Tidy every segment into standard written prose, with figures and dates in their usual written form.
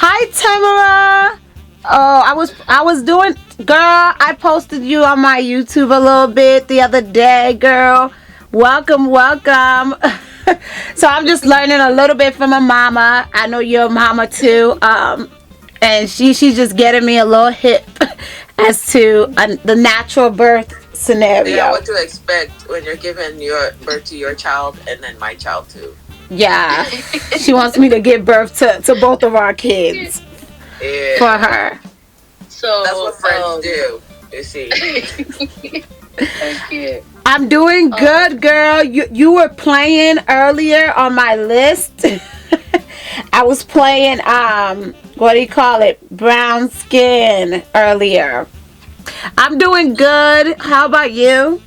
Hi, Tamara. Oh, I was doing, girl. I posted you on my YouTube a little bit the other day, girl. Welcome, welcome. So I'm just learning a little bit from a mama. I know you're a mama too. And she's just getting me a little hip as to the natural birth scenario. Yeah, what to expect when you're giving your birth to your child and then my child too. Yeah, she wants me to give birth to both of our kids for her. So that's what friends do. You see. Thank you. I'm doing good, girl. You were playing earlier on my list. I was playing what do you call it? Brown skin earlier. I'm doing good. How about you?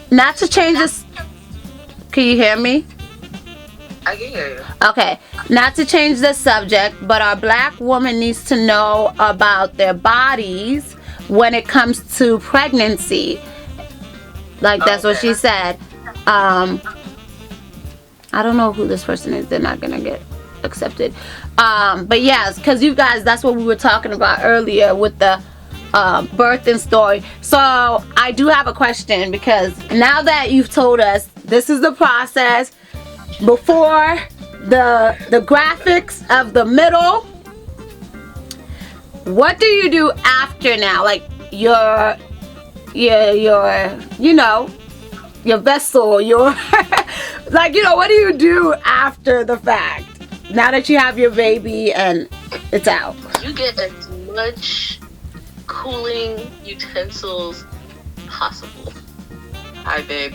Not to change this. Can you hear me? I can hear you. Okay. Not to change the subject, but our black woman needs to know about their bodies when it comes to pregnancy. Like that's what she said. I don't know who this person is. They're not gonna get accepted. But yes, because you guys, that's what we were talking about earlier with the birthing story. So I do have a question, because now that you've told us this is the process before the graphics of the middle, what do you do after now? Like your you know, your vessel, your like, you know, what do you do after the fact now that you have your baby and it's out? You get as much cooling utensils possible. Hi, babe.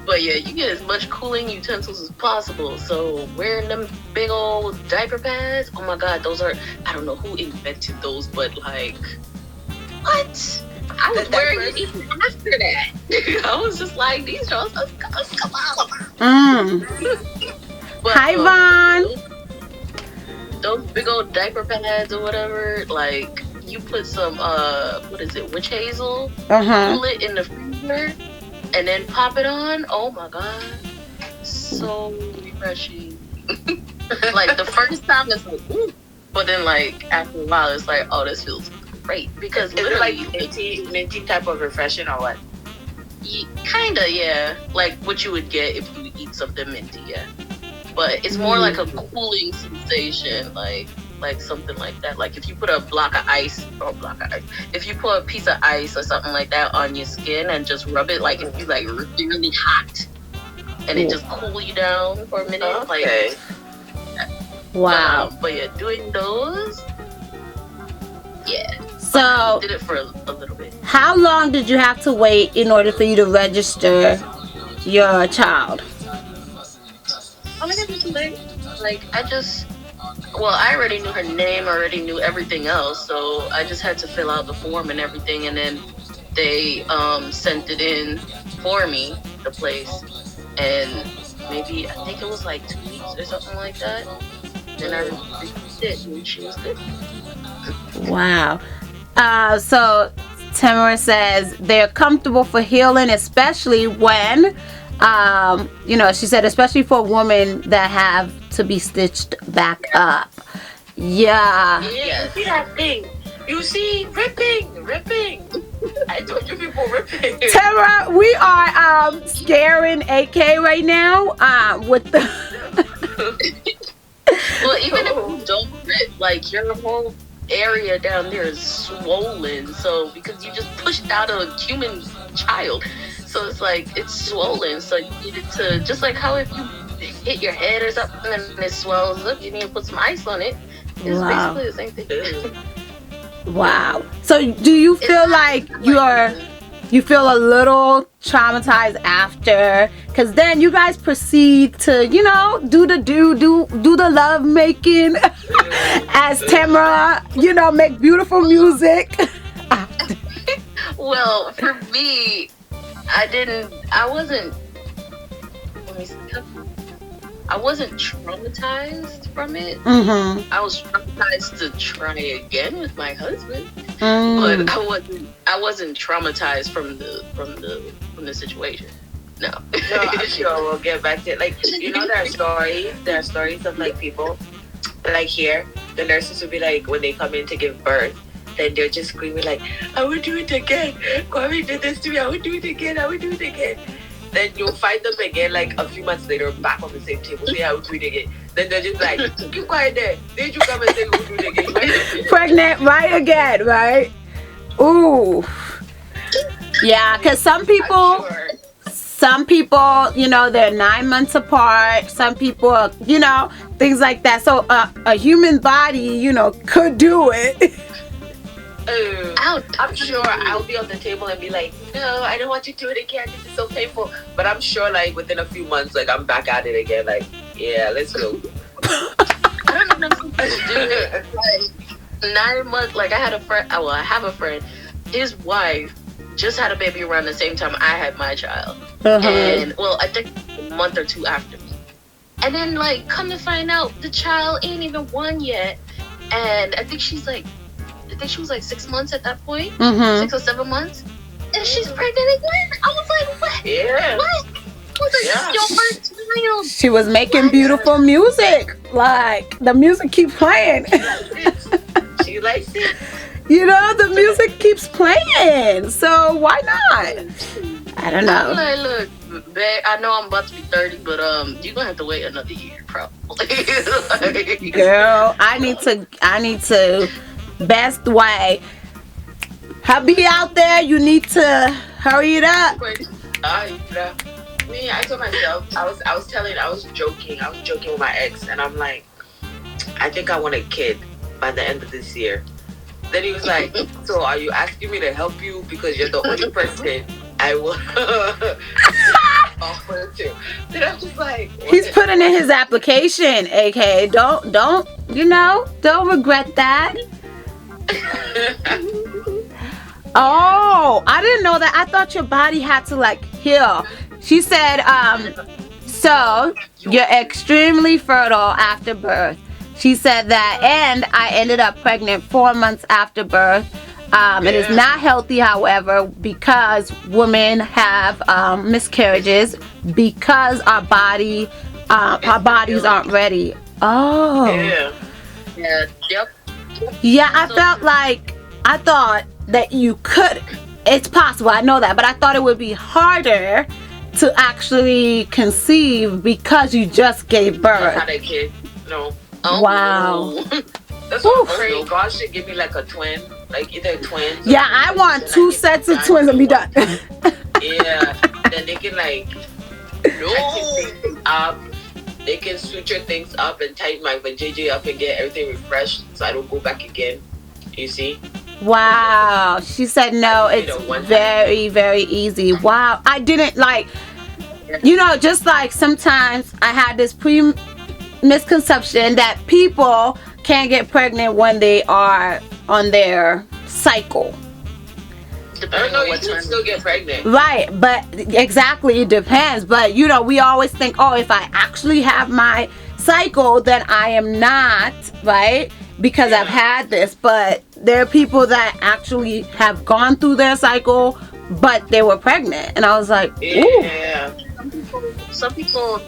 But yeah, you get as much cooling utensils as possible. So wearing them big old diaper pads, oh my god, those are, I don't know who invented those, but like, what? I was wearing it even after that. I was just like, these are come on. But, Hi, Vaughn. Those big old diaper pads or whatever, like, you put some what is it, witch hazel, cool it in the freezer, and then pop it on. Oh my god, so refreshing. Like the first time it's like, ooh, but then like after a while it's like, oh, this feels great, because is it like minty type of refreshing or what? Kinda, yeah, like what you would get if you eat something minty, yeah. But it's more like a cooling sensation, like something like that. Like if you put a if you put a piece of ice or something like that on your skin and just rub it, like if you like really hot, and it just cool you down for a minute. Okay. Like, wow. But yeah, doing those, yeah. So I did it for a little bit. how long did you have to wait in order for you to register your child? I mean, it was late. Like, I already knew her name, already knew everything else, so I just had to fill out the form and everything, and then they sent it in for me, the place, and maybe, I think it was like 2 weeks or something like that, and I received it, and she was good. Wow. So Tamara says they're comfortable for healing, especially when you know, she said especially for women that have to be stitched back up. Yeah. Yeah, see that thing? You see, ripping. I told you people ripping. Tamara, we are scaring AK right now with the Well, even if you don't rip, like your whole area down there is swollen, so because you just pushed out a human child, so it's like it's swollen, so you need it to, just like how if you hit your head or something and it swells up, you need to put some ice on it. It's basically the same thing. Wow. So do you feel like you feel a little traumatized after? Because then you guys proceed to, do the love making as Tamara, make beautiful music. Well, for me, I wasn't traumatized from it. Mm-hmm. I was traumatized to try again with my husband, Mm. but I wasn't traumatized from the situation. No. No, I'm sure we'll get back to it. Like, there are stories of like people, like here, the nurses will be like, when they come in to give birth, then they're just screaming like, I would do it again. Kwame did this to me. I would do it again. I would do it again. Then you'll find them again like a few months later back on the same table. Say, I would do it again. Then they're just like, keep quiet there. Did you come and say you would do it again? Right? Pregnant right again, right? Ooh. Yeah, because some people, they're 9 months apart. Some people, things like that. So a human body, could do it. I'm sure I'll be on the table and be like, no, I don't want you to do it again. This is so painful. But I'm sure like within a few months, like I'm back at it again. Like, yeah, let's go. I don't know if people do it. Like 9 months. Like I have a friend. His wife just had a baby around the same time I had my child, and I think a month or two after me. And then like come to find out, the child ain't even 1 yet, and I think she was like 6 months at that point, 6 or 7 months, and she's pregnant again. I was like, what? Yeah. What? I was like, your first child. She was making beautiful music. Like, the music keeps playing. She likes it. The music keeps playing. So why not? I don't know. I'm like, look, babe, I know I'm about to be 30, but you're gonna have to wait another year, probably. Girl, I need to best way. Hubby out there, you need to hurry it up. I told myself, I was joking with my ex, and I'm like, I think I want a kid by the end of this year. Then he was like, so are you asking me to help you because you're the only person I will offer to? Then I'm just like, he's putting in his application, AK. Don't regret that. Oh, I didn't know that. I thought your body had to like heal. She said, so you're extremely fertile after birth. She said that, and I ended up pregnant 4 months after birth. It is not healthy, however, because women have miscarriages because our bodies aren't ready. Oh. Yeah. Yep. Yeah, I thought that you could. It's possible, I know that, but I thought it would be harder to actually conceive because you just gave birth. Had a kid. No. Oh, wow. No. That's what I'm praying. God should give me like a twin, like either twins. Yeah, I want 2 sets of twins and be done. Yeah, then they can like things up. They can suture things up and tighten my vajayjay up and get everything refreshed so I don't go back again. You see? Wow. She said no, it's very, very easy. Wow. I didn't just like sometimes I had this misconception that people can't get pregnant when they are on their cycle. I don't know, you can still get pregnant. Right, but exactly, it depends. But we always think, oh, if I actually have my cycle, then I am not, right? Because I've had this. But there are people that actually have gone through their cycle, but they were pregnant. And I was like, ooh. Yeah. Some people,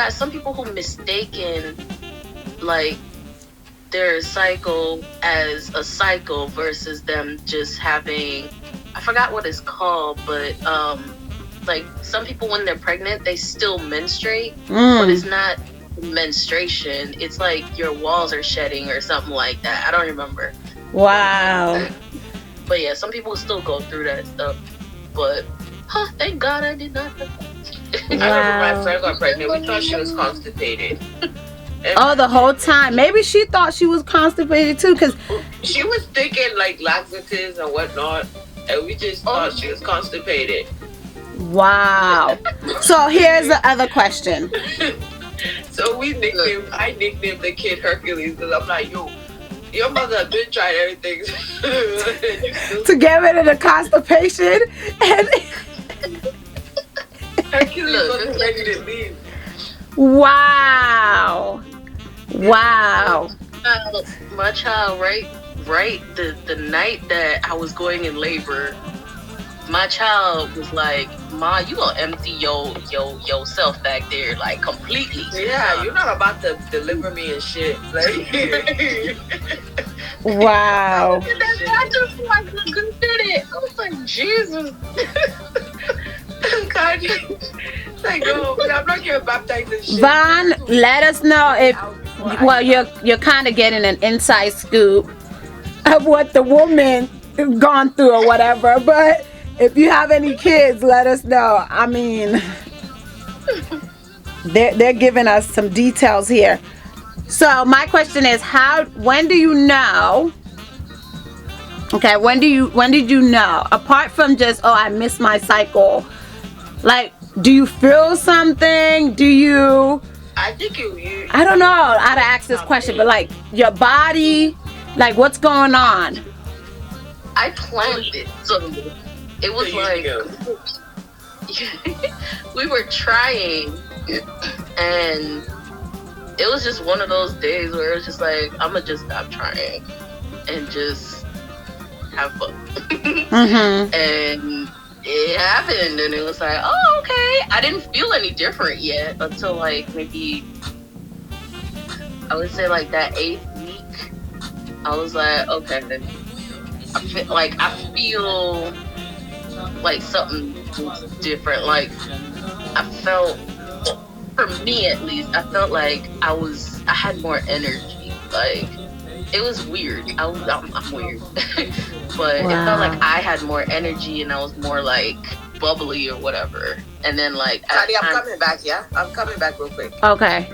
some people who mistaken like their cycle as a cycle versus them just having, I forgot what it's called, but like some people when they're pregnant they still menstruate, but it's not menstruation, it's like your walls are shedding or something like that. I don't remember. Wow. But yeah, some people still go through that stuff, but thank God I did not. I remember my friend got pregnant. We thought she was constipated. Oh, the whole time. Maybe she thought she was constipated too, because she was thinking like laxatives and whatnot, and we just thought she was constipated. Wow. So here's the other question. So I nicknamed the kid Hercules because I'm like, yo, your mother been trying everything to get rid of the constipation, and Hercules wasn't ready to leave. Wow. My child, right the night that I was going in labor, my child was like, Ma, you gonna empty yourself back there, like, completely. Yeah, you're not about to deliver me and shit. Like, wow. And then I just like looked at it. I was like, Jesus. Like, oh, I'm not getting baptized and shit. Vaughn, let us know if, well, you're kind of getting an inside scoop of what the woman gone through or whatever, but if you have any kids, let us know. I mean, they're giving us some details here. So my question is, when do you know? Okay, when did you know? Apart from just, oh, I missed my cycle. Like, do you feel something? Do you? I think you. I don't know how to ask this question, but like your body, like what's going on? I planned it, so it was like we were trying, and it was just one of those days where it was just like, I'm gonna just stop trying and just have fun. Mm-hmm. And it happened, and it was like, oh, okay. I didn't feel any different yet until like maybe, I would say like that 8th week. I was like, okay, I feel like something different. Like, I felt, for me at least, I felt like I had more energy. Like, it was weird. I'm weird. But wow. It felt like I had more energy and I was more like bubbly or whatever. And then like, Kadi, I'm coming back, yeah? I'm coming back real quick. Okay.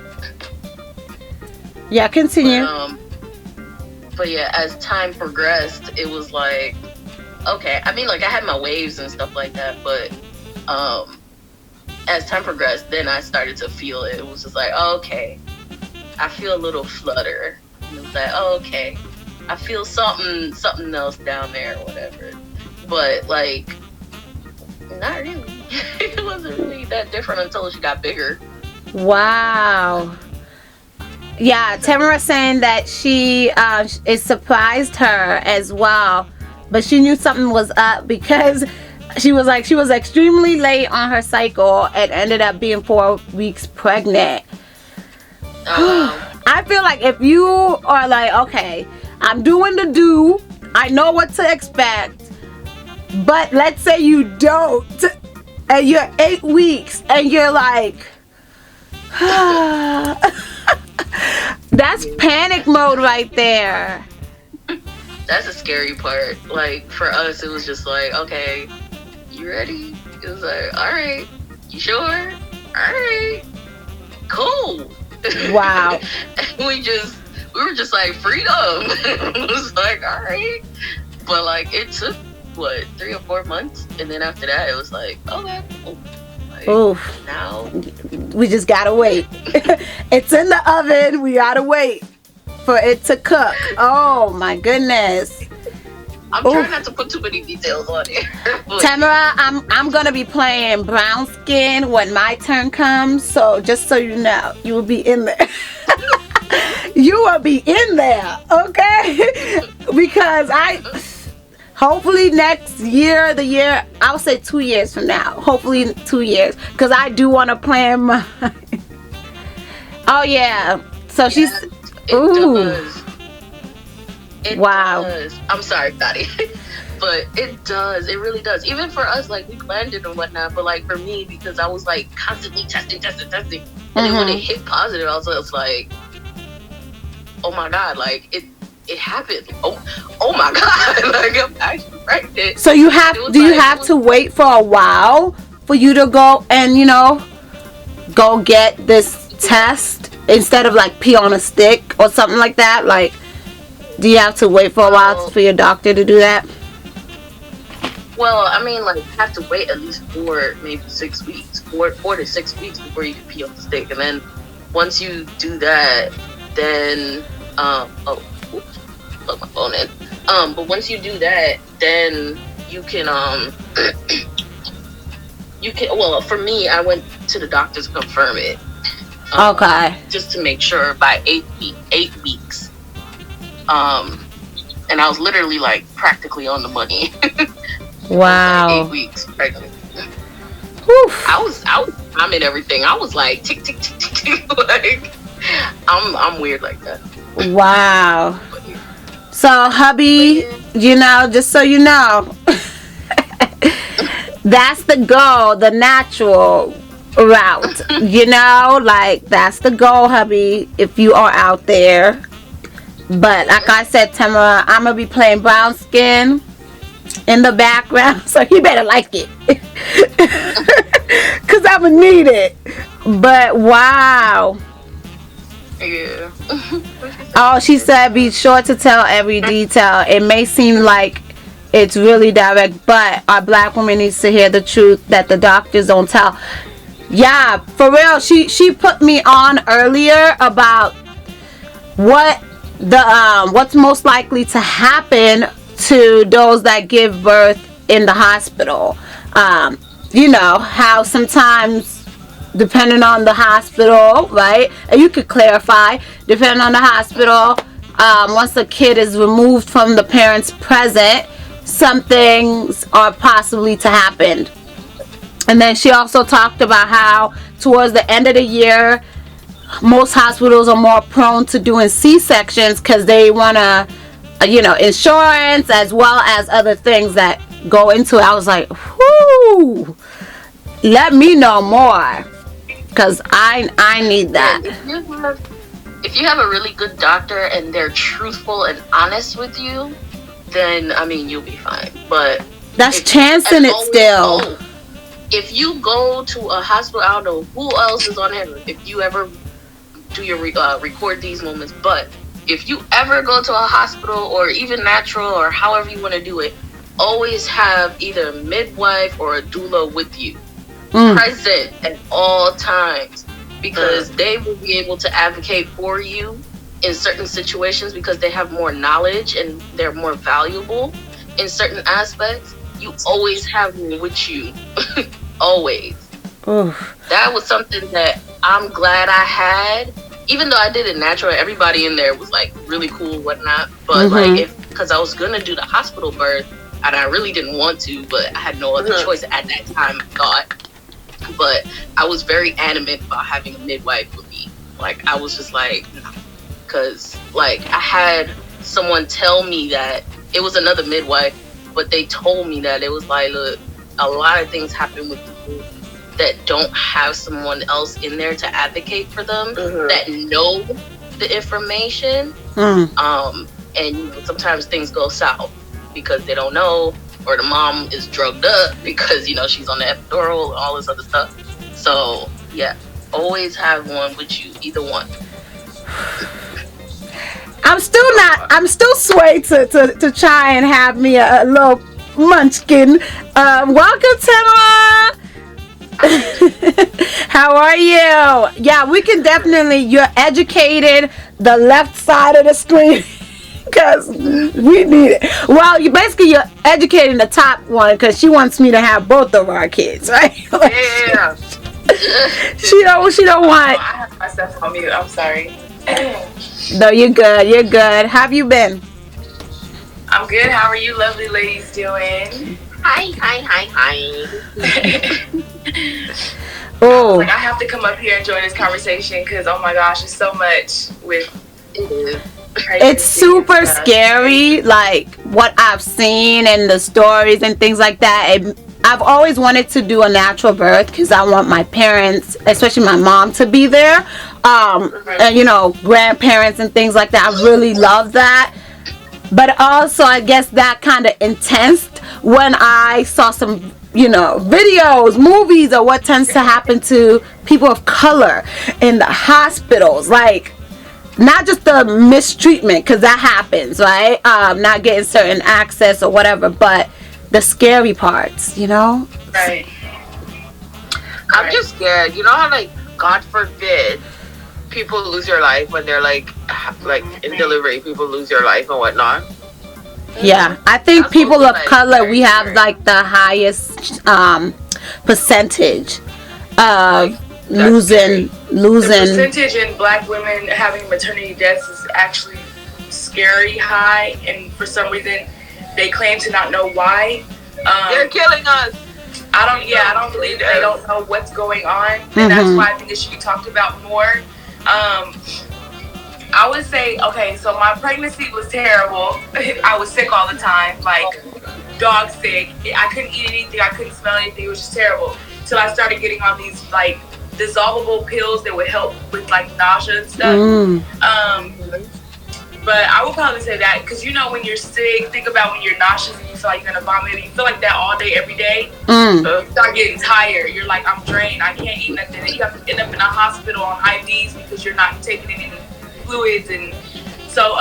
Yeah, continue. But yeah, as time progressed, it was like, okay. I mean, like, I had my waves and stuff like that, but as time progressed, then I started to feel it. It was just like, oh, okay, I feel a little flutter. And it was like, oh, okay, I feel something else down there or whatever. But like, not really. It wasn't really that different until she got bigger. Wow. Yeah, Tamara saying that it surprised her as well, but she knew something was up because she was extremely late on her cycle and ended up being 4 weeks pregnant. I feel like if you are like, okay, I'm doing the do, I know what to expect, but let's say you don't, and you're 8 weeks, and you're like, that's panic mode right there. That's a scary part. Like, for us, it was just like, okay, you ready? It was like, all right, you sure? All right, cool. Wow. And we were just like, freedom. It was like, all right. But like, it took, 3 or 4 months? And then after that, it was like, okay, cool. Oof. Now we just gotta wait. It's in the oven. We gotta wait for it to cook. Oh my goodness. I'm trying not to put too many details on it. Tamara, I'm gonna be playing brown skin when my turn comes. So just so you know, you will be in there. You will be in there, okay? Because hopefully next year, I'll say 2 years from now. Hopefully 2 years. Because I do want to plan my... Oh, yeah. So she's... Does. It wow. Does. I'm sorry, Kadi. But it does. It really does. Even for us, like, we planned it and whatnot. But, like, for me, because I was, like, constantly testing. And then when it hit positive, I was like, oh, my God. Like, it happened. Oh my God. Like, I'm actually pregnant. So you have to wait for a while for you to go and, go get this test instead of like pee on a stick or something like that? Like, do you have to wait for a while for your doctor to do that? Well, I mean, like, you have to wait at least 4, maybe 6 weeks, 4 to 6 weeks before you can pee on the stick. And then once you do that, then, oops, plug my phone in. But once you do that, then you can, well, for me, I went to the doctor to confirm it. Okay. Just to make sure by 8 weeks. And I was literally, like, practically on the money. Wow. Like 8 weeks pregnant. Oof. I was timing everything. I was like tick tick tick tick tick. Like I'm weird like that. Wow. So hubby, you know, just so you know, that's the goal, the natural route. You know, like that's the goal, hubby, if you are out there. But like I said, Tamara, I'm gonna be playing brown skin in the background, so you better like it. Cause I'ma need it. But wow. Yeah. Oh, she said be sure to tell every detail. It may seem like it's really direct, but our black woman needs to hear the truth that the doctors don't tell. Yeah, for real. She put me on earlier about what's most likely to happen to those that give birth in the hospital. You know how sometimes, depending on the hospital, right? And you could clarify, depending on the hospital, once a kid is removed from the parents present, some things are possibly to happen. And then she also talked about how towards the end of the year, most hospitals are more prone to doing C-sections because they want to, you know, insurance as well as other things that go into it. I was like, whoo, let me know more, because I need that. If you have a really good doctor and they're truthful and honest with you, then I mean you'll be fine. But that's chancing it still. If you go to a hospital, I don't know who else is on here. If you ever do your record these moments, but if you ever go to a hospital or even natural or however you want to do it, always have either a midwife or a doula with you, present at all times, because they will be able to advocate for you in certain situations because they have more knowledge and they're more valuable in certain aspects. You always have them with you. Always. Oof. That was something that I'm glad I had. Even though I did it natural, everybody in there was like really cool, whatnot. But like, because I was gonna do the hospital birth, and I really didn't want to, but I had no other choice at that time, I thought. But I was very adamant about having a midwife with me. Like, I was just like, no. Because like I had someone tell me that it was another midwife, but they told me that it was like, look, a lot of things happen with people that don't have someone else in there to advocate for them, that know the information. And you know, sometimes things go south because they don't know, or the mom is drugged up because, you know, she's on the epidural and all this other stuff. So yeah, always have one with you, either one. I'm still swayed to try and have me a little munchkin. Welcome, Tamara. How are you? Yeah, we can definitely, you're educated the left side of the screen because we need it. Well, you're educating the top one because she wants me to have both of our kids, right? Like, Yeah. she don't want. I have myself on mute. I'm sorry. No, you're good. You're good. How have you been? I'm good. How are you lovely ladies doing? Hi. Oh, Like, I have to come up here and join this conversation because, oh my gosh, there's so much with it's super scary, like what I've seen and the stories and things like that. I've always wanted to do a natural birth because I want my parents, especially my mom, to be there. And you know, grandparents and things like that. I really love that. But also, I guess that kind of intense when I saw some, videos, movies of what tends to happen to people of color in the hospitals. Like, not just the mistreatment, because that happens, right? Not getting certain access or whatever, but the scary parts, Right. I'm just scared. You know how, like, God forbid, people lose their life when they're like in delivery. People lose their life and whatnot. Yeah, I think That's people also, of like, color, very we have scary. like the highest percentage of That's losing The percentage in black women having maternity deaths is actually scary high, and for some reason they claim to not know why. They're killing us. I don't believe they don't know what's going on, and that's why I think it should be talked about more. I would say, okay, so my pregnancy was terrible. I was sick all the time, like dog sick. I couldn't eat anything. I couldn't smell anything. It was just terrible. Till I started getting on these like dissolvable pills that would help with like nausea and stuff. But I would probably say that because when you're sick, think about when you're nauseous and you feel like you're gonna vomit. You feel like that all day, every day. So you start getting tired. You're like, I'm drained. I can't eat nothing. And you have to end up in a hospital on IVs because you're not taking any fluids. And so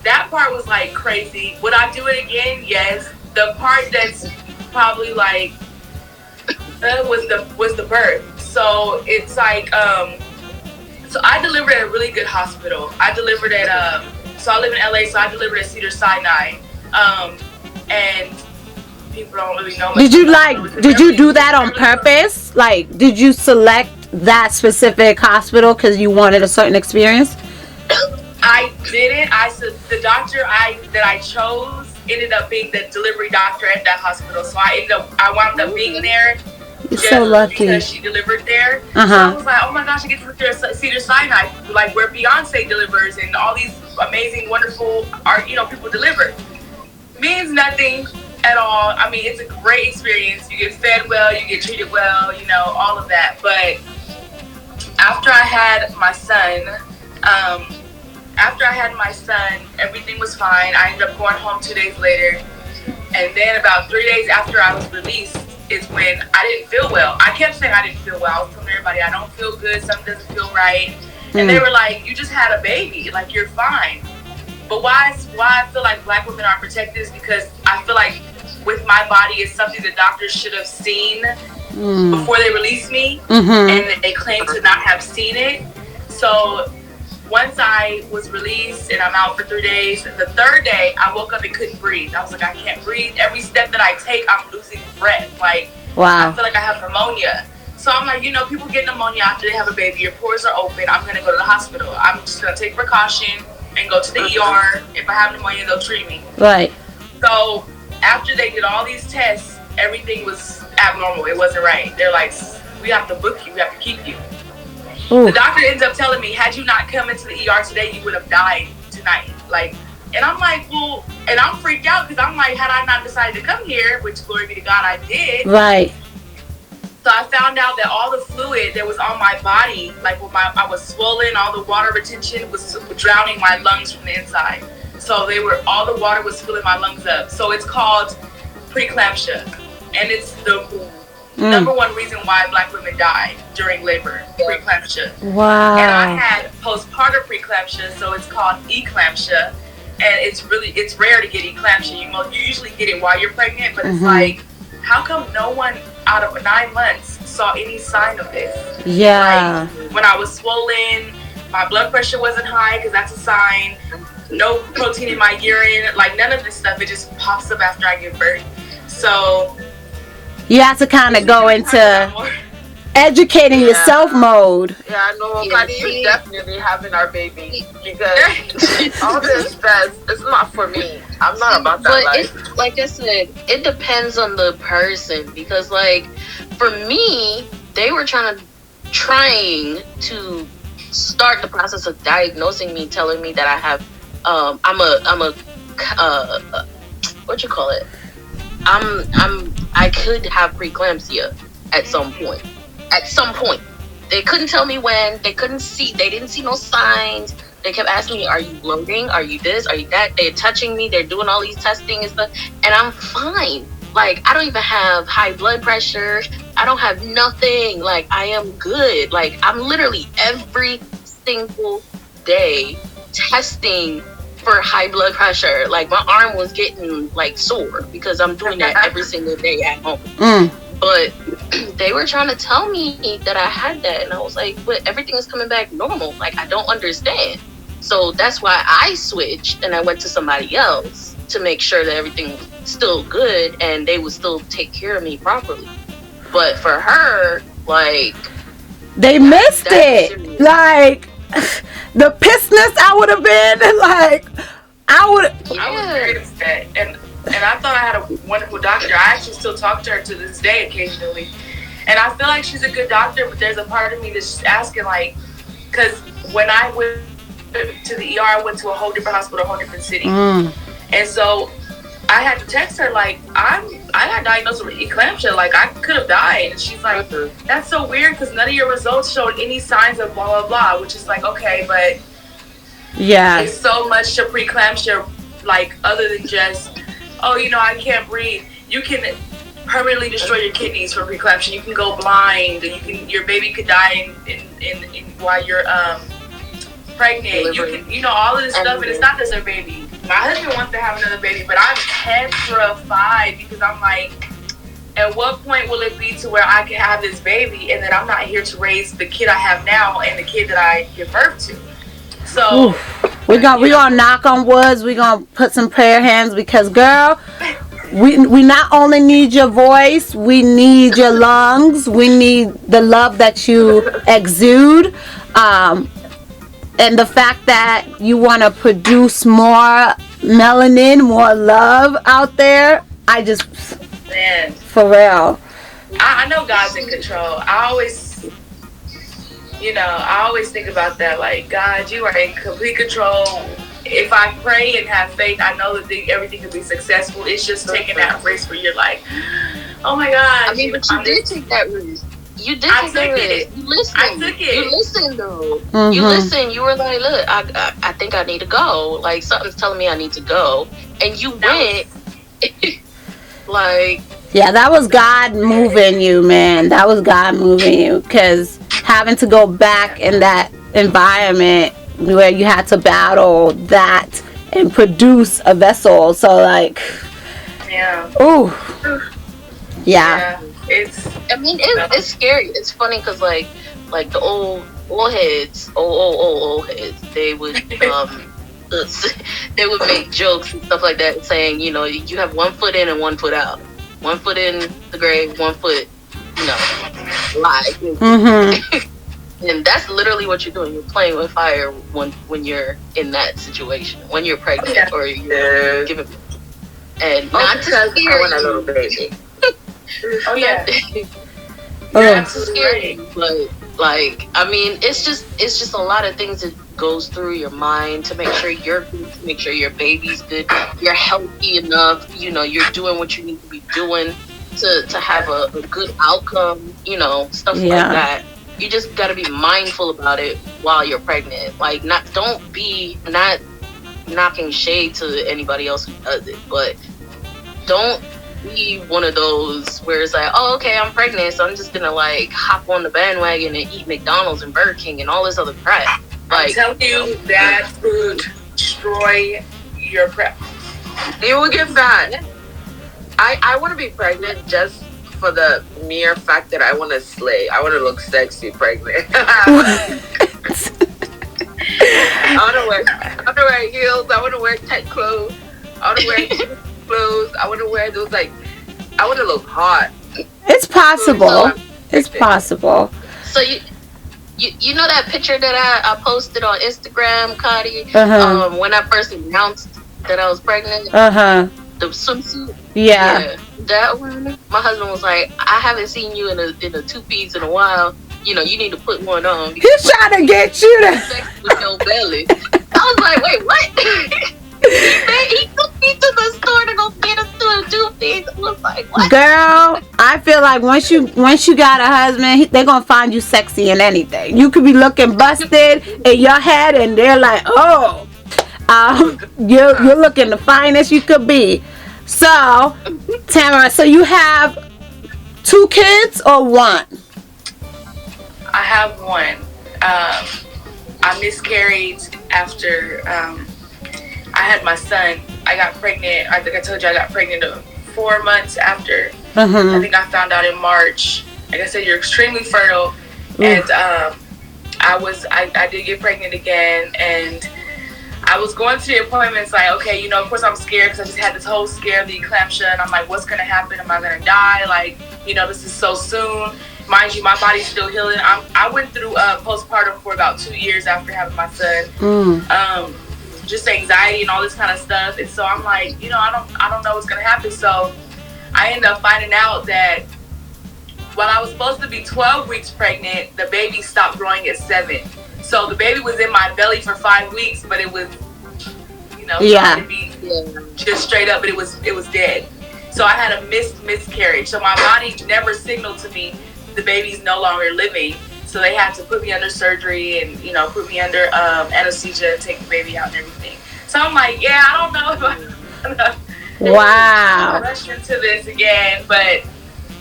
that part was like crazy. Would I do it again? Yes. The part that's probably like was the birth. So it's like so I delivered at a really good hospital. I delivered at so I live in LA, so I delivered at Cedars-Sinai. And people don't really know much. Did you do that on purpose? Like, did you select that specific hospital because you wanted a certain experience? I didn't. The doctor that I chose ended up being the delivery doctor at that hospital. So I wound up being there. You're so lucky. Because she delivered there. So I was like, oh my gosh, I get to look there at Cedars-Sinai, like where Beyonce delivers and all these amazing, wonderful people deliver. Means nothing at all. I mean, it's a great experience. You get fed well, you get treated well, all of that. But after I had my son, everything was fine. I ended up going home 2 days later. And then about 3 days after I was released is when I didn't feel well. I kept saying I didn't feel well. I was telling everybody I don't feel good, something doesn't feel right. And they were like, you just had a baby, like you're fine. But why I feel like black women are protected is because I feel like with my body it's something the doctors should have seen before they released me, and they claim to not have seen it. So once I was released and I'm out for 3 days, the third day I woke up and couldn't breathe. I was like, I can't breathe. Every step that I take, I'm losing breath. Like, wow. I feel like I have pneumonia. So I'm like, people get pneumonia after they have a baby. Your pores are open. I'm going to go to the hospital. I'm just going to take precaution and go to the ER. If I have pneumonia, they'll treat me. Right. So after they did all these tests, everything was abnormal. It wasn't right. They're like, we have to book you. We have to keep you. Ooh. The doctor ends up telling me, had you not come into the ER today, you would have died tonight. Like, and I'm like, well, and I'm freaked out because I'm like, had I not decided to come here, which glory be to God, I did. Right. So I found out that all the fluid that was on my body, like I was swollen, all the water retention was drowning my lungs from the inside. So all the water was filling my lungs up. So it's called preeclampsia, and it's the number one reason why black women die during labor, preeclampsia. Wow. And I had postpartum preeclampsia, so it's called eclampsia, and it's rare to get eclampsia. You usually get it while you're pregnant, but it's like, how come no one out of 9 months saw any sign of this? Yeah. Like, when I was swollen, my blood pressure wasn't high because that's a sign. No protein in my urine, like none of this stuff. It just pops up after I give birth. So you have to kind of go into educating yourself mode. Yeah, no, Kadi is definitely having our baby because all this stress is not for me. I'm not about that life. But like I said, it depends on the person because, like, for me, they were trying to start the process of diagnosing me, telling me that I have, what you call it? I could have preeclampsia at some point. At some point. They couldn't tell me when. They didn't see no signs. They kept asking me, are you bloating? Are you this? Are you that? They're touching me. They're doing all these testing and stuff. And I'm fine. Like, I don't even have high blood pressure. I don't have nothing. Like, I am good. Like, I'm literally every single day testing for high blood pressure. Like, my arm was getting, like, sore because I'm doing that every single day at home. But they were trying to tell me that I had that. And I was like, but everything is coming back normal. Like, I don't understand. So that's why I switched and I went to somebody else to make sure that everything was still good and they would still take care of me properly. But for her, like, they missed it. Like, the pissness I would have been, like, I was very upset. And I thought I had a wonderful doctor. I actually still talk to her to this day occasionally. And I feel like she's a good doctor, but there's a part of me that's just asking, like, because when I went to the ER, I went to a whole different hospital, a whole different city. And so I had to text her, like, I got diagnosed with eclampsia. Like, I could have died. And she's like, that's so weird because none of your results showed any signs of blah, blah, blah. Which is like, okay, but it's so much to preeclampsia, like, other than just, oh, you know, I can't breathe. You can permanently destroy your kidneys from preeclampsia. You can go blind. Your baby could die in while you're pregnant. You can, you know, all of this stuff, and it's not just a baby. My husband wants to have another baby, but I'm petrified because I'm like, at what point will it be to where I can have this baby and then I'm not here to raise the kid I have now and the kid that I give birth to? So we're gonna knock on woods. We're gonna put some prayer hands because, girl, we not only need your voice, we need your lungs, we need the love that you exude, and the fact that you want to produce more melanin, more love out there. I just, man, for real, I know God's in control. I always think about that, like, God, you are in complete control. If I pray and have faith, I know that everything can be successful. It's just taking that risk where you're like, oh my God. I mean, but you did take that risk. You did take that risk. You listened. I took it. You listened, though. You listened. You were like, look, I think I need to go. Like, something's telling me I need to go. And you went. Like. Yeah, that was God moving you, man. That was God moving you. Because having to go back in that environment where you had to battle that and produce a vessel. So, like, ooh. Yeah. It's scary. It's funny because, like the old heads, they would they would make jokes and stuff like that, saying, you know, you have 1 foot in and 1 foot out, 1 foot in the grave, 1 foot, you know, live. And that's literally what you're doing. You're playing with fire when you're in that situation, when you're pregnant or you're giving birth. And not to scare you. I want a little baby. Not to scare you, but, like, I mean, it's just a lot of things that goes through your mind to make sure you're good, to make sure your baby's good, you're healthy enough, you know, you're doing what you need to be doing to have a good outcome, you know, stuff like that. You just got to be mindful about it while you're pregnant. Like, don't be not knocking shade to anybody else who does it, but don't be one of those where it's like, oh, okay, I'm pregnant, so I'm just gonna, like, hop on the bandwagon and eat McDonald's and Burger King and all this other crap. Like, I'm telling you, that food destroy your prep. It will get bad. I want to be pregnant just for the mere fact that I want to slay. I want to look sexy pregnant. I want to wear heels. I want to wear tight clothes. I want to wear clothes. I want to wear those, like, I want to look hot. It's possible. It's possible. So you know that picture that I posted on Instagram, Kadi? When I first announced that I was pregnant? The swimsuit? Yeah. That one, my husband was like, I haven't seen you in a two-piece in a while. You know, you need to put one on. He's trying to get you to... With your belly. I was like, wait, what? He took me to the store to go get us to do things. I was like, what? Girl, I feel like once you got a husband, they're gonna find you sexy in anything. You could be looking busted in your head, and they're like, oh, you're looking the finest you could be. So, Tamara, so you have 2 kids or 1? I have 1. I miscarried after I had my son. I got pregnant. I think I told you I got pregnant 4 months after. I think I found out in March. Like I said, you're extremely fertile, and I did get pregnant again, and I was going to the appointments like, okay, you know, of course I'm scared because I just had this whole scare of the eclampsia, and I'm like, what's gonna happen? Am I gonna die? Like, you know, this is so soon. Mind you, my body's still healing. I went through postpartum for about 2 years after having my son. Just anxiety and all this kind of stuff. And so I'm like, you know, I don't know what's gonna happen. So I ended up finding out that while I was supposed to be 12 weeks pregnant, the baby stopped growing at 7. So the baby was in my belly for 5 weeks, but it was, you know, trying to be just straight up, but it was dead. So I had a miscarriage. So my body never signaled to me the baby's no longer living. So they had to put me under surgery and, you know, put me under anesthesia and take the baby out and everything. So I'm like, yeah, I don't know if I'm gonna rush into this again. But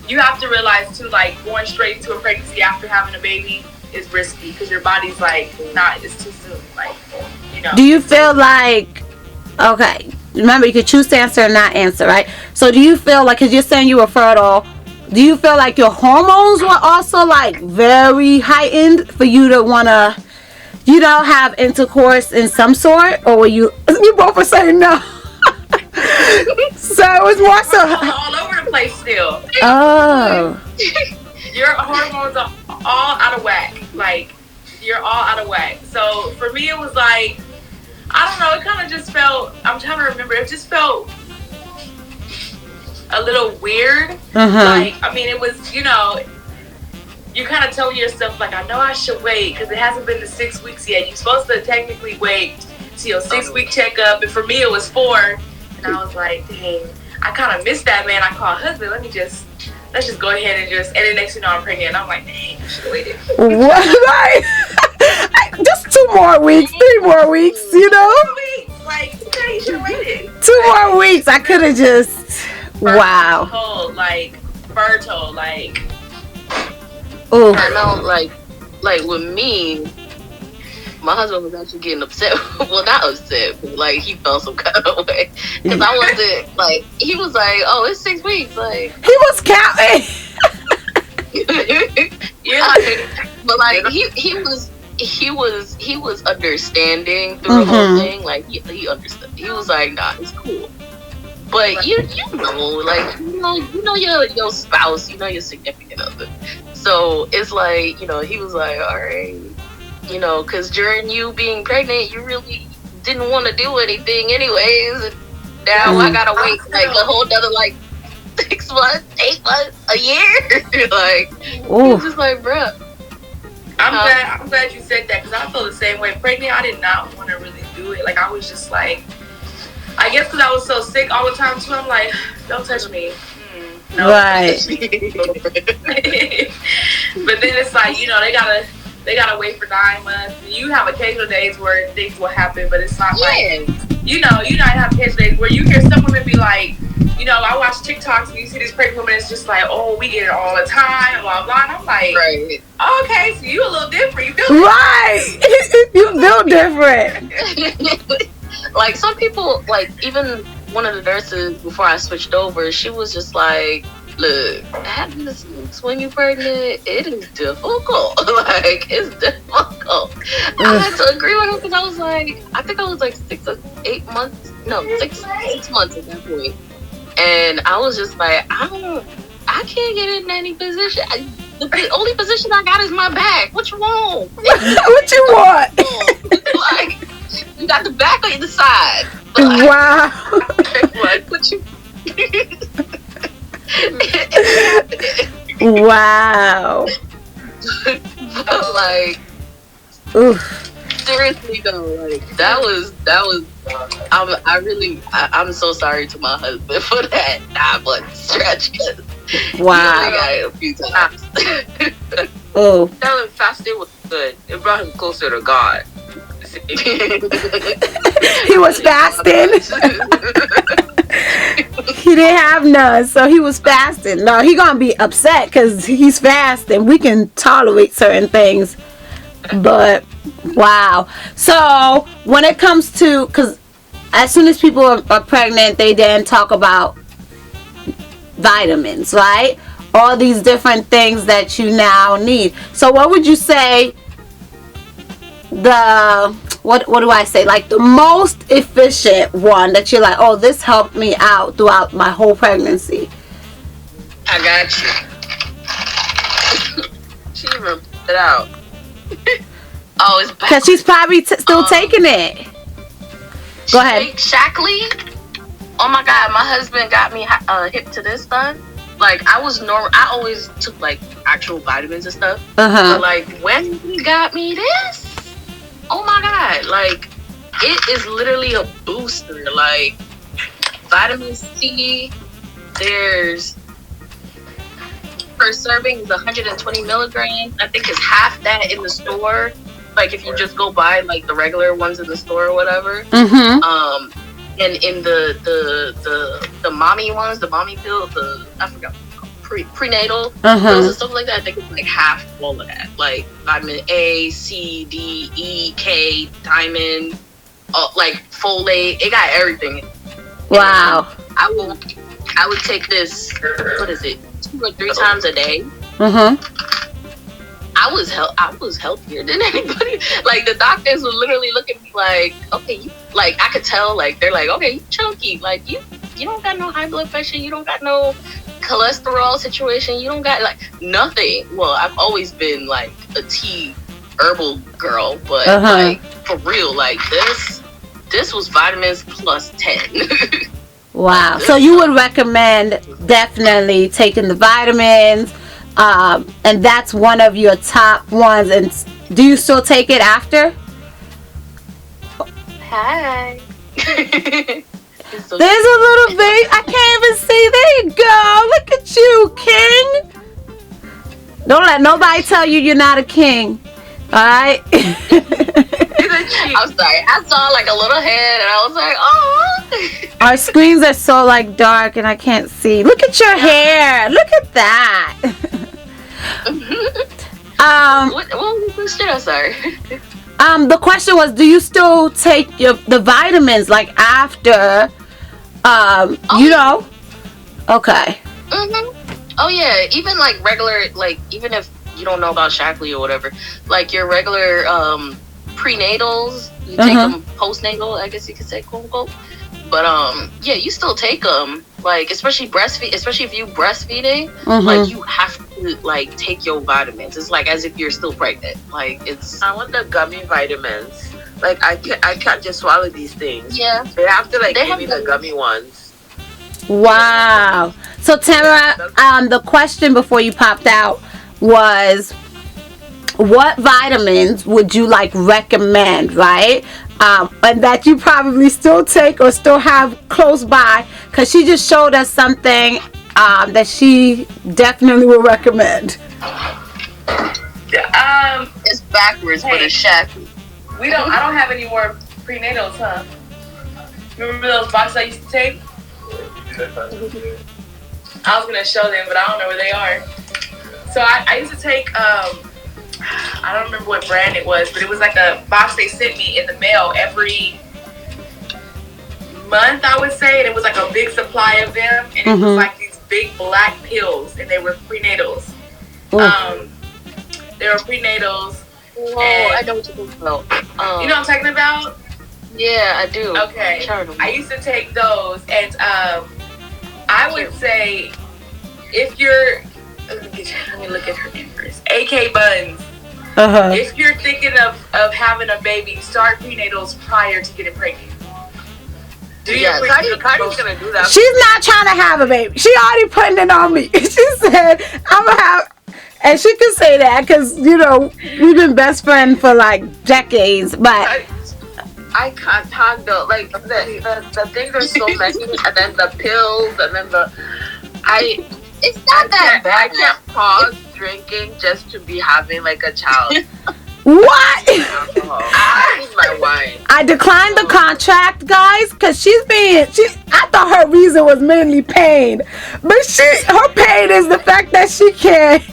you have to realize too, like, going straight into a pregnancy after having a baby is risky because your body's like, nah, it's too soon. Like, you know. Do you feel like, okay, remember you could choose to answer or not answer, right? So do you feel like, because you're saying you were fertile, do you feel like your hormones were also like very heightened for you to want to, you know, have intercourse in some sort? Or were you both were saying no? So it was more so all over the place still. Oh. Your hormones are all out of whack. Like, you're all out of whack. So for me, it was like, I don't know, it kind of just felt, I'm trying to remember, it just felt a little weird. Like, I mean, it was, you know, you kind of telling yourself, like, I know I should wait because it hasn't been the 6 weeks yet. You're supposed to technically wait to your 6-week checkup. And for me, it was 4. And I was like, dang, I kind of missed that, man. I called husband, let's just go ahead and and then next thing you know, I'm pregnant. And I'm like, dang, I should have waited. What? Like, just 2 more weeks, 3 more weeks, you know? 2 weeks. Like, okay, you should have waited. 2 more weeks. I could have just, wow. Fertile, like. Oh. I know, like with me, my husband was actually getting upset. Well, not upset, but like he felt some kind of way because I wasn't like. He was like, "Oh, it's 6 weeks." Like he was counting. Yeah, but like he was understanding through the whole thing. Like he understood. He was like, "Nah, it's cool." But you know, like you know your spouse, you know your significant other. So it's like, you know, he was like, all right, you know, because during you being pregnant, you really didn't want to do anything anyways. And now I gotta wait like a whole nother like 6 months, 8 months, a year. Like, it's just like, bruh. I'm glad you said that because I feel the same way. Pregnant, I did not want to really do it. Like, I was just like, I guess because I was so sick all the time too. I'm like, don't touch me. No. Right. But then it's like, you know, they gotta wait for 9 months. You have occasional days where things will happen, but it's not like, you know, you not have occasional days where you hear some women be like, you know, I watch TikToks and you see these pregnant women, it's just like, oh, we get it all the time, blah blah. And I'm like, okay, so you a little different. You feel right. You feel different. Like some people, like even one of the nurses before I switched over, she was just like, look, having this when you're pregnant, it is difficult. Like, it's difficult. I had to agree with her because I was like, I think I was like 6 or 8 months, no, 6 months at that point. And I was just like, I can't get in any position. The only position I got is my back. What you want? What you want? Like, you got the back or the side? Like, wow. Like, what you? Wow. But like, seriously though, like that was I'm so sorry to my husband for that 9-month stretch. Wow. He only got it a few times. Oh. Tell him fasting was good. It brought him closer to God. He was fasting. He didn't have none, so he was fasting. No, he gonna be upset because he's fasting. We can tolerate certain things, but wow. So when it comes to, because as soon as people are pregnant, they then talk about vitamins, right? All these different things that you now need. So what would you say what do I say, like the most efficient one that you're like, oh, this helped me out throughout my whole pregnancy? I got you. She even put it out. Oh, it's back. Because she's probably still taking it. Go ahead. Shackley. Oh my God, my husband got me hip to this done. Like I always took like actual vitamins and stuff. But like when he got me this, oh my God, like it is literally a booster. Like vitamin C, there's per serving is 120 milligrams. I think it's half that in the store. Like if you just go buy like the regular ones in the store or whatever. And in the mommy ones, the mommy pill, I forgot prenatal pills and stuff like that. I think it's like half all of that. Like vitamin A, C, D, E, K, diamond, like folate. It got everything. Wow. I would take this. What is it? 2 or 3 times a day. I was healthier than anybody. Like the doctors would literally look at me like, okay, you, like I could tell, like they're like, okay, you chunky, like you don't got no high blood pressure, you don't got no cholesterol situation, you don't got like nothing. Well, I've always been like a tea herbal girl, but like for real, like this was vitamins plus 10. Wow. So you would recommend definitely taking the vitamins. And that's one of your top ones. And do you still take it after? Hi. There's a little bit. I can't even see. There you go. Look at you, King. Don't let nobody tell you you're not a king. All right. I'm sorry. I saw like a little head, and I was like, oh. Our screens are so like dark, and I can't see. Look at your hair. Look at that. What was the question? I'm sorry. The question was, do you still take the vitamins like after? You know. Okay. Oh yeah, even like regular, like even if you don't know about Shackley or whatever, like your regular prenatals, you take them postnatal, I guess you could say, quote unquote. But yeah, you still take them, like especially if you breastfeeding, like you have to like take your vitamins. It's like as if you're still pregnant. Like it's. I want the gummy vitamins. Like I can't just swallow these things. Yeah. They have to like give me the gummy ones. Wow. So Tamara, the question before you popped out was, what vitamins would you like recommend, right? And that you probably still take or still have close by, because she just showed us something that she definitely will recommend. It's backwards, but it's Shackley. I don't have any more prenatals, huh? Remember those boxes I used to take? I was gonna show them, but I don't know where they are. So I used to take I don't remember what brand it was, but it was like a box they sent me in the mail every month, I would say, and it was like a big supply of them, and it was like these big black pills, and they were prenatals. They were prenatals. Oh, I know what you're talking about. You know what I'm talking about? Yeah, I do. Okay. I used to take those, and I would say if you're, let me look at her name first. AK Buns. If you're thinking of having a baby, start prenatals prior to getting pregnant. Kadi's gonna do that. She's not trying to have a baby. She already putting it on me. She said, I'm gonna have, and she could say that because, you know, we've been best friends for like decades, but I can't handle like the things are so many, and then the pills, and then It's not that I bad. can't pause drinking just to be having like a child. What? Alcohol. I need my wine. I declined the contract, guys, because I thought her reason was mainly pain. But her pain is the fact that she can't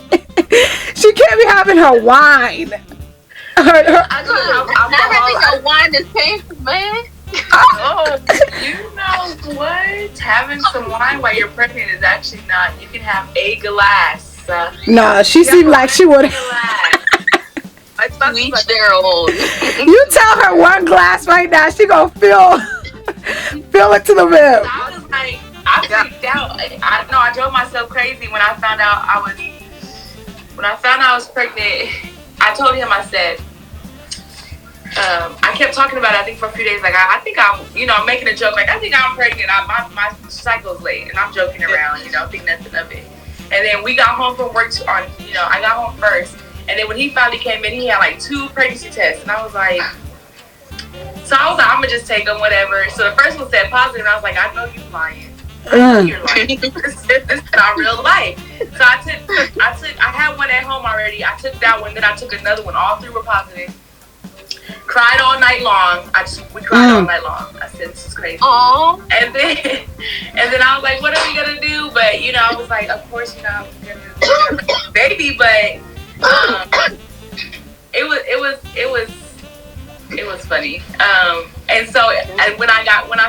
be having her wine. I don't have Not alcohol. having a wine is painful, man. Oh, You know what? Having some wine while you're pregnant is actually not. You can have a glass. No, she seemed like she would. Glass. it's not To each like their own. You tell her one glass right now, she gonna feel it to the rim. I was like, I freaked out. I know I drove myself crazy when I found out I was pregnant. I told him, I said, I kept talking about it, I think for a few days, like I think I'm making a joke, like I think I'm pregnant, my cycle's late, and I'm joking around, think nothing of it. And then we got home from work I got home first, and then when he finally came in, he had like 2 pregnancy tests, and I was like, I'm gonna just take them, whatever. So the first one said positive, and I was like, I know you're lying. I know you're lying. This is not real life. So I had one at home already. I took that one, then I took another one. All 3 were positive. Cried all night long. We cried all night long. I said, this is crazy. Aww. And then I was like, what are we gonna do? But I was like, of course, I'm gonna baby, but it was funny. And so when I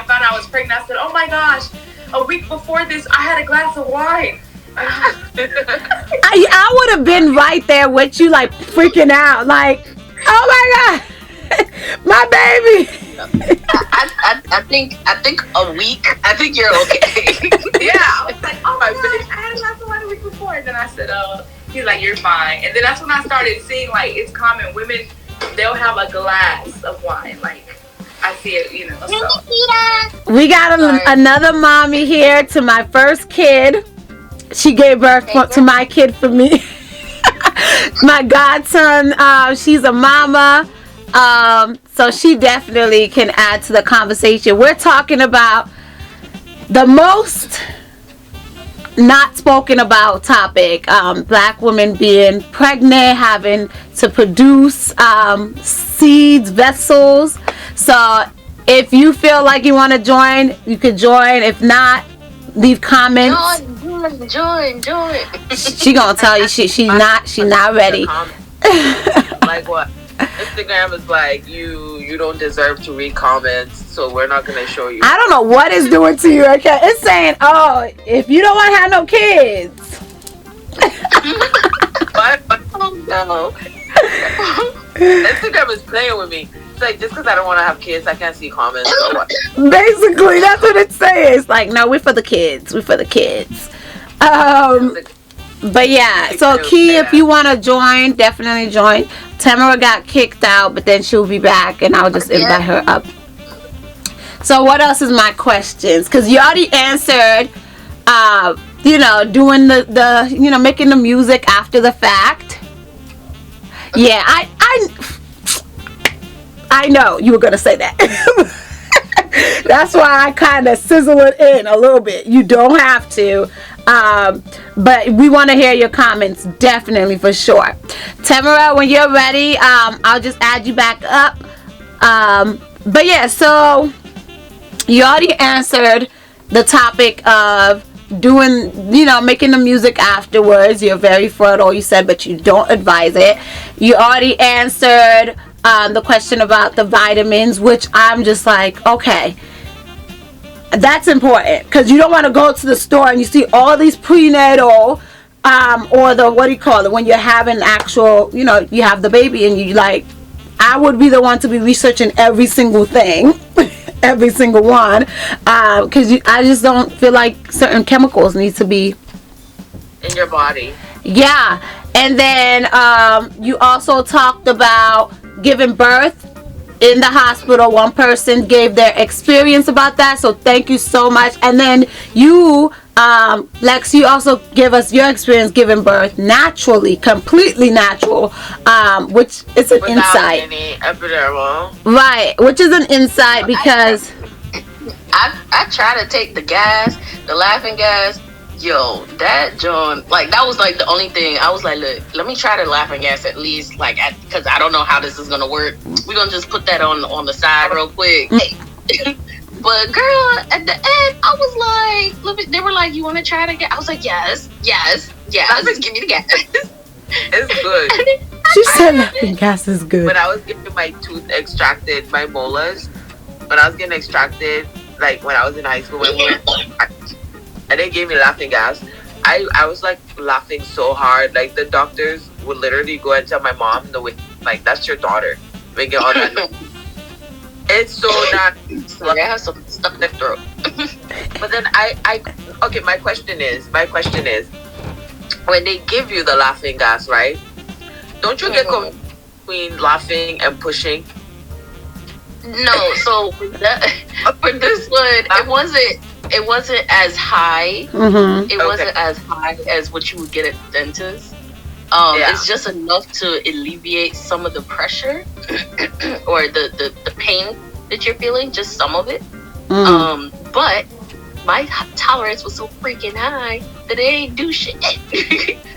found out I was pregnant, I said, oh my gosh, a week before this, I had a glass of wine. I would have been right there with you, like freaking out, like, oh my god, my baby. I think a week. I think you're okay. Yeah, I was like, oh my gosh, I had a glass of wine a week before. And then I said, he's like, you're fine. And then that's when I started seeing, like, it's common. Women, they'll have a glass of wine. Like, I see it, so. We got another mommy here to my first kid. She gave birth to my kid for me. My godson, she's a mama. So she definitely can add to the conversation. We're talking about the most not spoken about topic, black women being pregnant, having to produce seeds, vessels. So if you feel like you want to join, you could join. If not, leave comments. Join. She gonna tell you she's not ready. Like what? Instagram is like, you don't deserve to read comments, so we're not gonna show you. I don't know what it's doing to you. Okay, it's saying, oh, if you don't want to have no kids. But Oh no. Instagram is playing with me. It's like, just because I don't want to have kids, I can't see comments or what. Basically, that's what it's saying. It's like, no, we're for the kids. But yeah, so Key, if you want to join, definitely join. Tamara got kicked out, but then she'll be back, and I'll just invite her up. So what else is my questions? Because you already answered, doing the making the music after the fact. Yeah, I know you were going to say that. That's why I kind of sizzle it in a little bit. You don't have to. But we want to hear your comments, definitely, for sure. Tamara, when you're ready, I'll just add you back up. But yeah, so you already answered the topic of doing, making the music afterwards. You're very fertile, you said, but you don't advise it. You already answered the question about the vitamins, which I'm just like, okay, that's important, because you don't want to go to the store and you see all these prenatal or the, what do you call it, when you're having actual, you have the baby, and you like, I would be the one to be researching every single thing, every single one, because I just don't feel like certain chemicals need to be in your body. Yeah. And then you also talked about giving birth in the hospital. One person gave their experience about that, so thank you so much. And then you Lex, you also give us your experience giving birth naturally, completely natural, which is an Without insight. any epidural. Right, which is an insight because I try to take the gas, the laughing gas. Yo, that John, like that was like the only thing. I was like, look, let me try the laughing gas at least, like, because I don't know how this is gonna work. We're gonna just put that on the side real quick. But girl, at the end, I was like, look, they were like, you want to try it again? I was like, yes. Just give me the gas. It's good. she said laughing gas is good. When I was getting my tooth extracted, my molars, when I was getting extracted, like when I was in high school, when we were, and they gave me laughing gas, I was like laughing so hard. Like the doctors would literally go and tell my mom, the way, like, that's your daughter making all that noise. It's so not. Sorry, I have something stuck in the throat. But then okay, my question is, when they give you the laughing gas, right? Don't you get confused between laughing and pushing? No, so for this one, it wasn't as high. Mm-hmm. It wasn't as high as what you would get at the dentist. It's just enough to alleviate some of the pressure or the pain that you're feeling, just some of it. But my tolerance was so freaking high that it ain't do shit.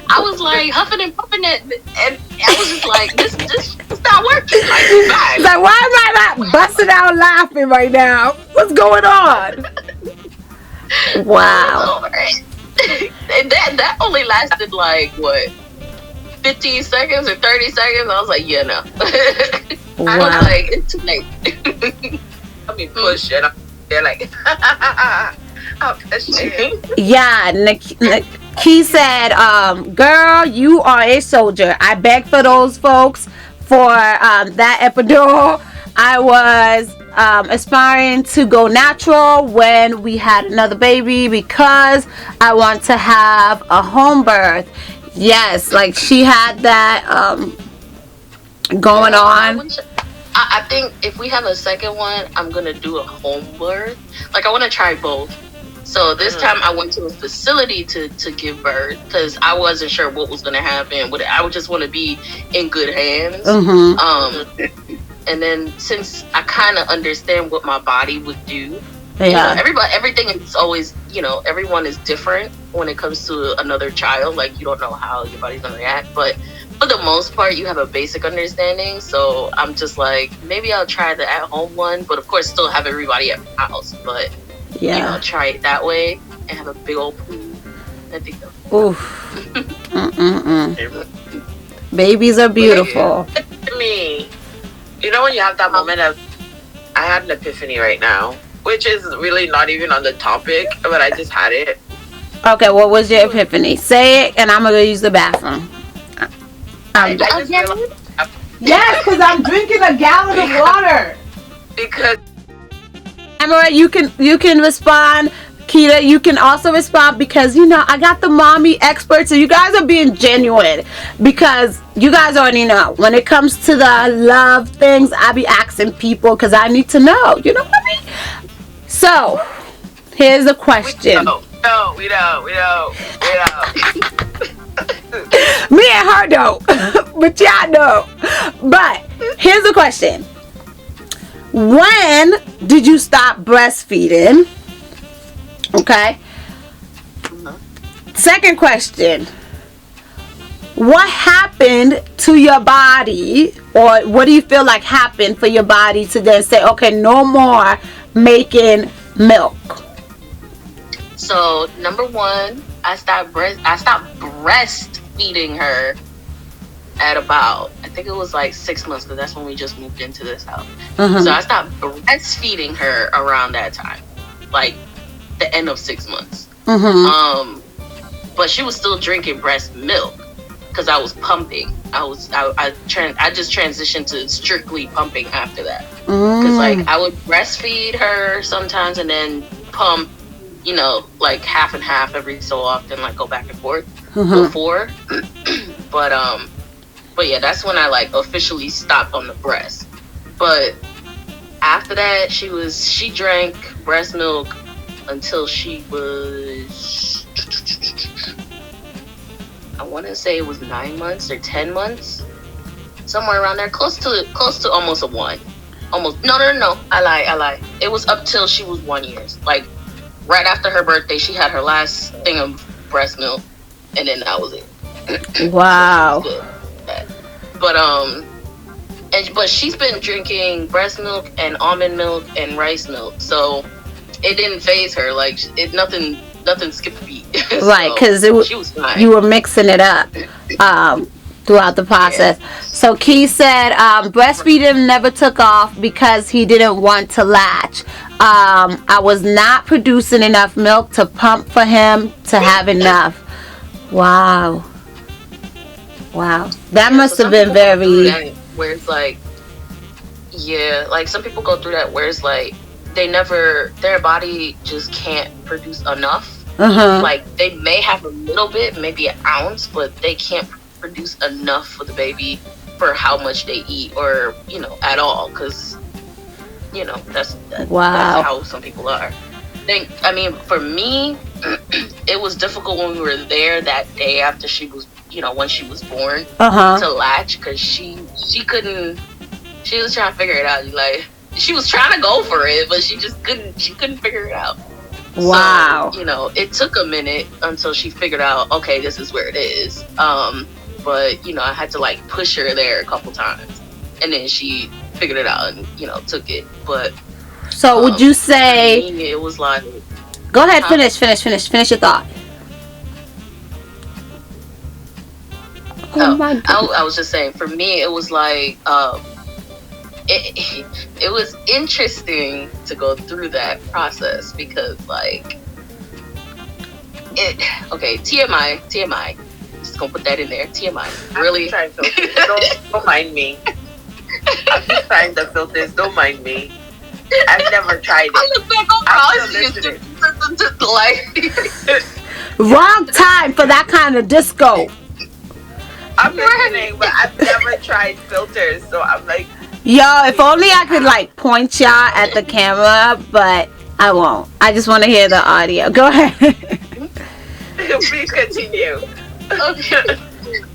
I was like huffing and puffing it, and I was just like, this is not working. Like, why am I not busting out laughing right now? What's going on? Wow. And that only lasted like what, 15 seconds or 30 seconds. I was like, yeah, no. Wow. I was like, it's too late. I mean, push it. They're like, I'll push it. Yeah, Key said, girl, you are a soldier. I beg for those folks for that epidural. I was aspiring to go natural when we had another baby because I want to have a home birth. Yes, like she had that going on. I think if we have a second one, I'm gonna do a home birth. Like I want to try both. So this time I went to a facility to give birth because I wasn't sure what was gonna happen. I would just want to be in good hands. And then since I kind of understand what my body would do, everything is always, everyone is different when it comes to another child. Like you don't know how your body's gonna react, but for the most part, you have a basic understanding. So I'm just like, maybe I'll try the at-home one, but of course, still have everybody at my house. But try it that way and have a big old pool. I think oof. Babies are beautiful. Me, when you have that moment of, I had an epiphany right now, which is really not even on the topic, but I just had it. Okay, what was your epiphany? Say it, and I'm gonna use the bathroom. Yes, because I'm drinking a gallon of water. Because Amara, you can respond. Kita, you can also respond because I got the mommy experts, so you guys are being genuine because you guys already know when it comes to the love things, I be asking people because I need to know. You know what I mean? So here's the question. We don't. Me and her don't, but y'all know. But here's the question: when did you stop breastfeeding? Okay. Second question: what happened to your body, or what do you feel like happened for your body to then say, okay, no more making milk? So number one, I stopped breastfeeding her at about, I think it was like 6 months, because that's when we just moved into this house. So I stopped breastfeeding her around that time, like the end of 6 months. But she was still drinking breast milk because I was pumping. I just transitioned to strictly pumping after that, because like I would breastfeed her sometimes and then pump, like half and half every so often, like go back and forth before. But yeah, that's when I like officially stopped on the breast. But after that, she drank breast milk until she was, I want to say it was 9 months or 10 months, somewhere around there, close to almost a 1. Almost, no, I lie. It was up till she was 1 year. Like, right after her birthday, she had her last thing of breast milk, and then that was it. Wow. So but but she's been drinking breast milk and almond milk and rice milk, so it didn't phase her. Like, nothing skipped a beat. Right, because she was fine. You were mixing it up throughout the process. Yeah. So Key said breastfeeding never took off because he didn't want to latch. I was not producing enough milk to pump for him to have enough. Wow. That must have been very... Where it's like, yeah, like some people go through that where it's like their body just can't produce enough. Like, they may have a little bit, maybe an ounce, but they can't produce enough for the baby for how much they eat, or, at all, because, that's how some people are. I mean, for me, it was difficult when we were there that day after she was, when she was born, to latch, because she couldn't. She was trying to figure it out. Like, she was trying to go for it, but she just couldn't. She couldn't figure it out. Wow. So, it took a minute until she figured out, okay, this is where it is. But I had to like push her there a couple times, and then she figured it out and took it. But so would you say it was like? Go ahead, finish your thought. Oh my God. I was just saying, for me, it was like, it was interesting to go through that process because, like, TMI. Just gonna put that in there. TMI. Really? Don't mind me. I'm just trying the filters. Don't mind me. I've never tried it. Wrong time for that kind of disco. I'm listening, but I've never tried filters, so I'm like, yo, if only I could like point y'all at the camera, but I won't. I just want to hear the audio. Go ahead. Please continue. Okay.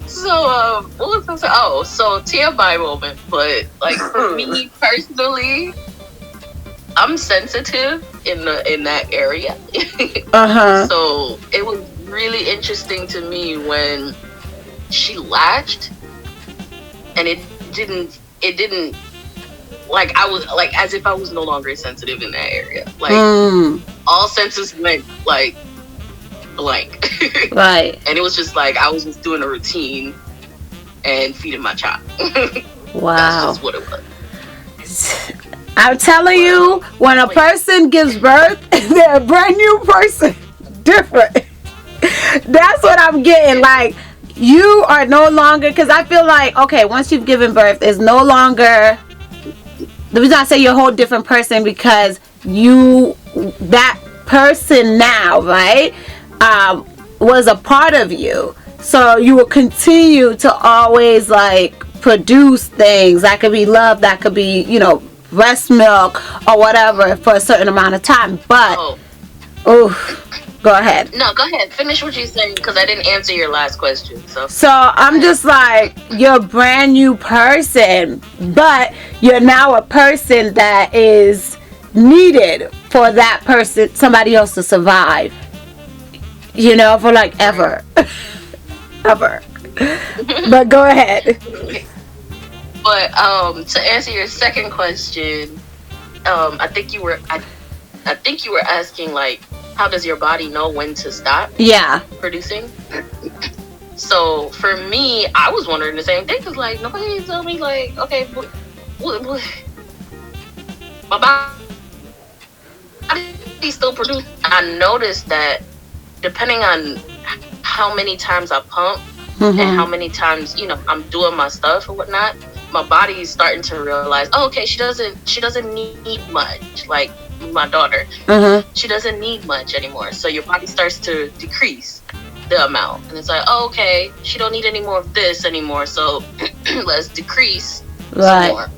So, what was I saying? Oh, so TMI moment, but like for me personally, I'm sensitive in that area. So it was really interesting to me when she latched, and it didn't like, I was like as if I was no longer sensitive in that area. Like all senses went like blank. Right. And it was just like I was just doing a routine and feeding my child. Wow. That's just what it was. I'm telling you, when a person gives birth, they're a brand new person. Different. That's what I'm getting. Like, you are no longer, because I feel like, okay, once you've given birth, it's no longer, the reason I say you're a whole different person, because that person now, right, was a part of you. So you will continue to always, like, produce things. That could be love, that could be, breast milk or whatever for a certain amount of time. But, go ahead. No, go ahead. Finish what you're saying, because I didn't answer your last question. So I'm just like, you're a brand new person, but you're now a person that is needed for that person, somebody else to survive. For like ever. Ever. But go ahead. But to answer your second question, I think you were asking, like, how does your body know when to stop producing? So for me, I was wondering the same thing, because like nobody told me, like, okay, what my body still produce. I noticed that depending on how many times I pump and how many times I'm doing my stuff or whatnot, my body is starting to realize, okay, she doesn't need much. Like my daughter, she doesn't need much anymore. So your body starts to decrease the amount, and it's like, okay, she don't need any more of this anymore. So let's decrease some more.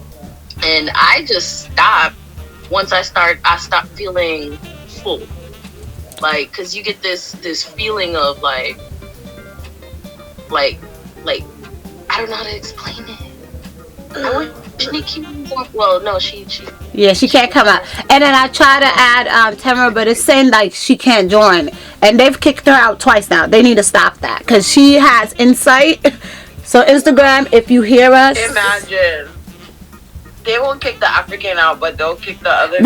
And I just stopped once I stopped feeling full. like, because you get this feeling of like I don't know how to explain it. I wish Nikki, well, no, she Yeah, she can't come out. And then I try to add Tamara, but it's saying like she can't join. And they've kicked her out twice now. They need to stop that because she has insight. So Instagram, if you hear us, Imagine. They won't kick the African out, but they'll kick the other.